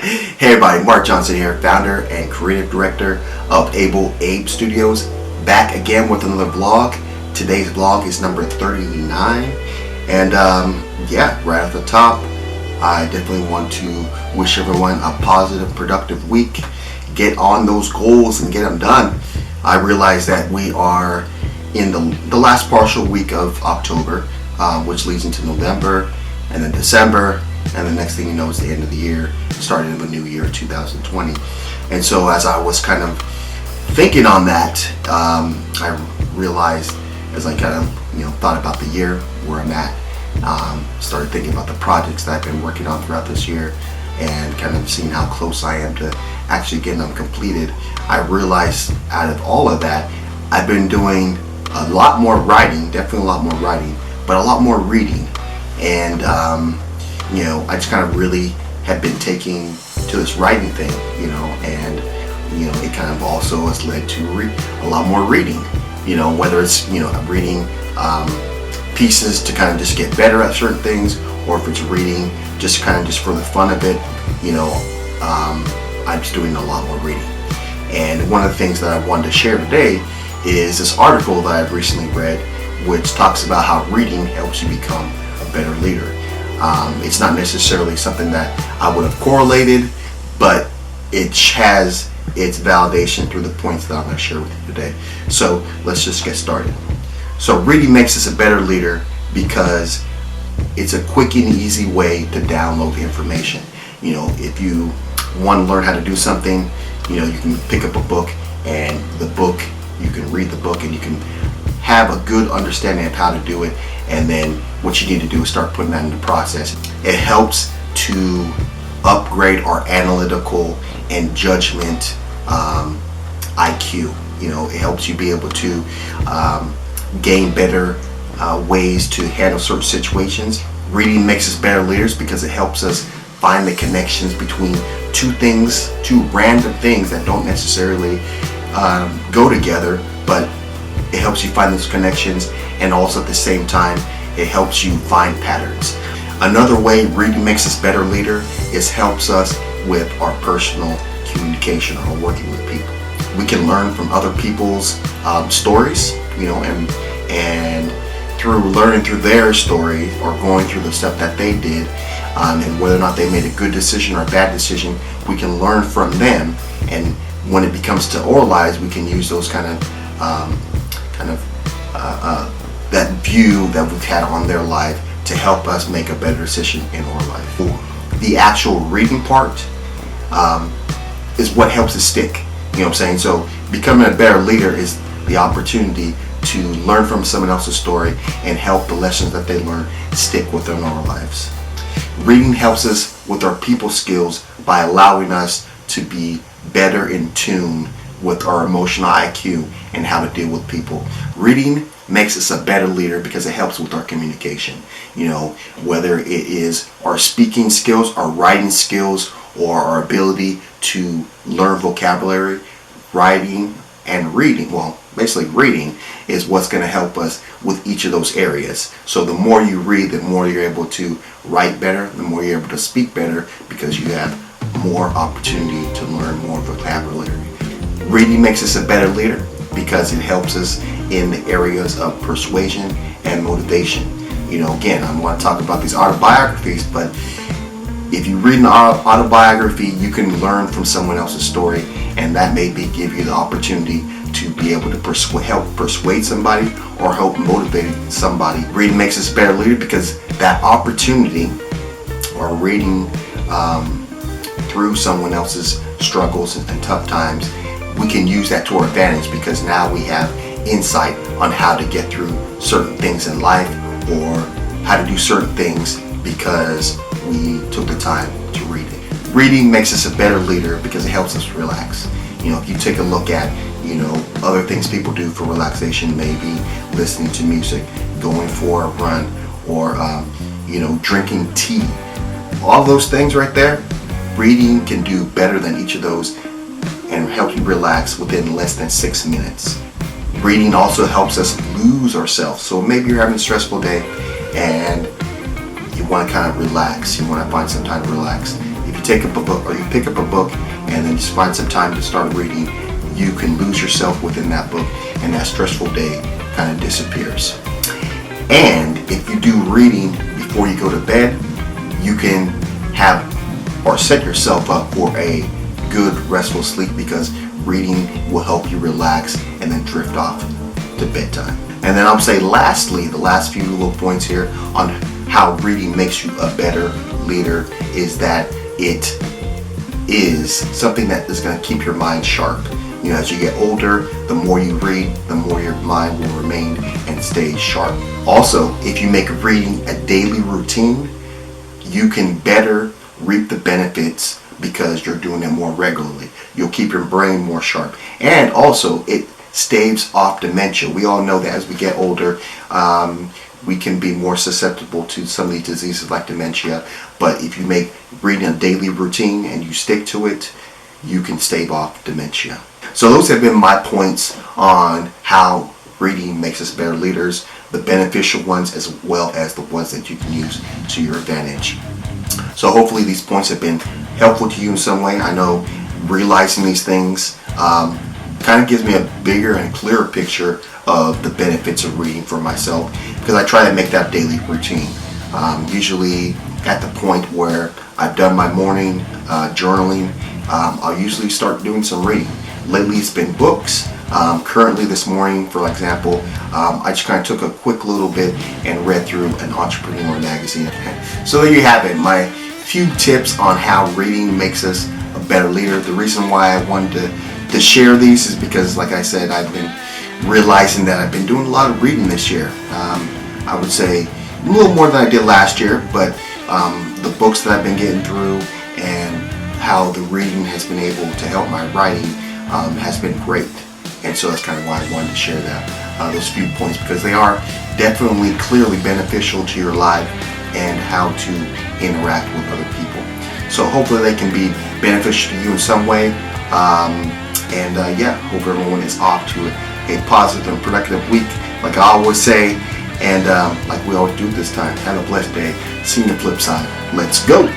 Hey everybody, Mark Johnson here, founder and creative director of Able Abe Studios, back again with another vlog. Today's vlog is number 39, and right at the top, I definitely want to wish everyone a positive, productive week. Get on those goals and get them done. I realize that we are in the last partial week of October, which leads into November, and then December, and the next thing you know is the end of the year, starting of a new year, 2020. And so as I was kind of thinking on that, I realized as I kind of thought about the year, where I'm at, started thinking about the projects that I've been working on throughout this year, and kind of seeing how close I am to actually getting them completed. I realized out of all of that, I've been doing a lot more writing, definitely a lot more writing, but a lot more reading. And I just kind of really have been taking to this writing thing, and it kind of also has led to a lot more reading, whether it's reading pieces to kind of just get better at certain things, or if it's reading just kind of just for the fun of it. I'm just doing a lot more reading. And one of the things that I wanted to share today is this article that I've recently read, which talks about how reading helps you become a better leader. It's not necessarily something that I would have correlated, but it has its validation through the points that I'm going to share with you today. So let's just get started. So reading makes us a better leader because it's a quick and easy way to download information. If you want to learn how to do something, you can pick up a book, and you can read the book and you can have a good understanding of how to do it, and then what you need to do is start putting that into process. It helps to upgrade our analytical and judgment IQ. It helps you be able to gain better ways to handle certain situations. Reading makes us better leaders because it helps us find the connections between two random things that don't necessarily go together, but it helps you find those connections, and also at the same time it helps you find patterns. Another way reading makes us better leader is helps us with our personal communication or working with people. We can learn from other people's stories, and through learning through their story or going through the stuff that they did, and whether or not they made a good decision or a bad decision, we can learn from them. And when it becomes to our lives, we can use those kind of that view that we've had on their life to help us make a better decision in our life. The actual reading part is what helps us stick. So becoming a better leader is the opportunity to learn from someone else's story and help the lessons that they learn stick within our lives. Reading helps us with our people skills by allowing us to be better in tune with our emotional IQ and how to deal with people. Reading makes us a better leader because it helps with our communication. Whether it is our speaking skills, our writing skills, or our ability to learn vocabulary, writing and reading. Well, basically reading is what's going to help us with each of those areas. So the more you read, the more you're able to write better, the more you're able to speak better, because you have more opportunity to learn more vocabulary. Reading makes us a better leader because it helps us in the areas of persuasion and motivation. Again, I want to talk about these autobiographies, but if you read an autobiography, you can learn from someone else's story, and that maybe give you the opportunity to be able to help persuade somebody or help motivate somebody. Reading makes us a better leader because that opportunity, or reading through someone else's struggles and tough times, we can use that to our advantage, because now we have insight on how to get through certain things in life, or how to do certain things because we took the time to read it. Reading makes us a better leader because it helps us relax. If you take a look at other things people do for relaxation, maybe listening to music, going for a run, or drinking tea, all those things right there, reading can do better than each of those and help you relax within less than 6 minutes. Reading also helps us lose ourselves. So maybe you're having a stressful day and you want to kind of relax, you want to find some time to relax. If you take up a book or you pick up a book and then just find some time to start reading, you can lose yourself within that book and that stressful day kind of disappears. And if you do reading before you go to bed, you can have or set yourself up for a good restful sleep, because reading will help you relax and then drift off to bedtime. And then I'll say lastly, the last few little points here on how reading makes you a better leader is that it is something that is going to keep your mind sharp. You know, as you get older, the more you read, the more your mind will remain and stay sharp. Also, if you make reading a daily routine, you can better reap the benefits because you're doing it more regularly. You'll keep your brain more sharp. And also, it staves off dementia. We all know that as we get older, we can be more susceptible to some of these diseases like dementia. But if you make reading a daily routine and you stick to it, you can stave off dementia. So those have been my points on how reading makes us better leaders, the beneficial ones as well as the ones that you can use to your advantage. So hopefully these points have been helpful to you in some way. I know realizing these things kind of gives me a bigger and clearer picture of the benefits of reading for myself, because I try to make that daily routine. Usually at the point where I've done my morning journaling, I'll usually start doing some reading. Lately it's been books. Currently this morning, for example, I just kind of took a quick little bit and read through an entrepreneur magazine. So there you have it, my few tips on how reading makes us a better leader. The reason why I wanted to share these is because, like I said, I've been realizing that I've been doing a lot of reading this year. I would say a little more than I did last year, but the books that I've been getting through and how the reading has been able to help my writing has been great. And so that's kind of why I wanted to share that, those few points, because they are definitely clearly beneficial to your life and how to interact with other people. So hopefully they can be beneficial to you in some way. Yeah, hope everyone is off to a positive and productive week, like I always say. And like we always do this time, have a blessed day. See you on the flip side. Let's go.